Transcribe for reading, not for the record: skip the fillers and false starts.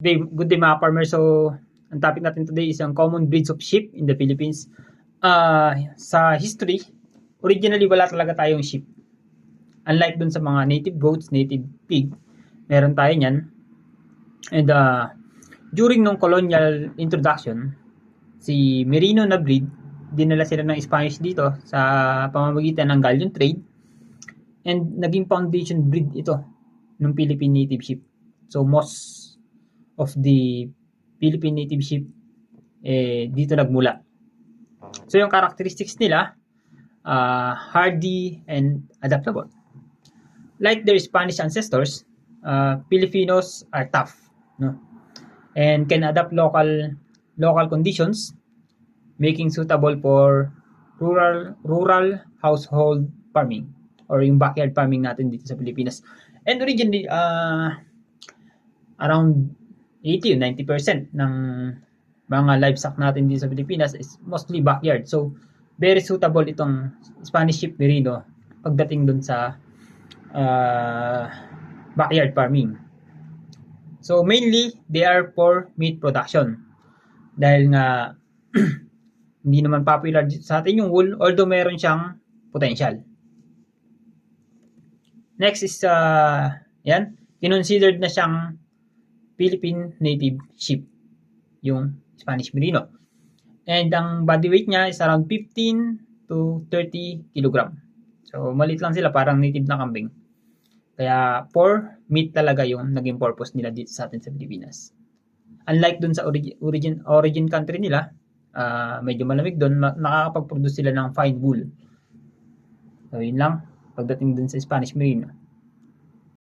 Good day mga farmer. So, ang topic natin today is ang common breeds of sheep in the Philippines. Sa history, originally wala talaga tayong sheep. Unlike dun sa mga native goats, native pig, meron tayo niyan. And during nung colonial introduction, si Merino na breed, dinala sila ng Spanish dito sa pamamagitan ng galleon trade. And naging foundation breed ito ng Philippine native sheep. So, most of the Philippine native sheep dito nagmula. So yung characteristics nila, hardy and adaptable. Like their Spanish ancestors, Filipinos are tough, no? And can adapt local conditions, making suitable for rural household farming or yung backyard farming natin dito sa Pilipinas. And originally, around 80-90% ng mga livestock natin dito sa Pilipinas is mostly backyard. So, very suitable itong Spanish sheep Merino pagdating dun sa backyard farming. So, mainly, they are for meat production. Dahil nga, hindi naman popular sa atin yung wool, although meron siyang potential. Next is, yan, kinonsidered na siyang Philippine native sheep, yung Spanish Merino. And ang body weight niya is around 15 to 30 kg. So, maliit lang sila, parang native na kambing. Kaya, for meat talaga yung naging purpose nila dito sa atin sa Pilipinas. Unlike dun sa origin country nila, medyo malamig dun, nakakapag-produce sila ng fine wool. So, yun lang, pagdating dun sa Spanish Merino.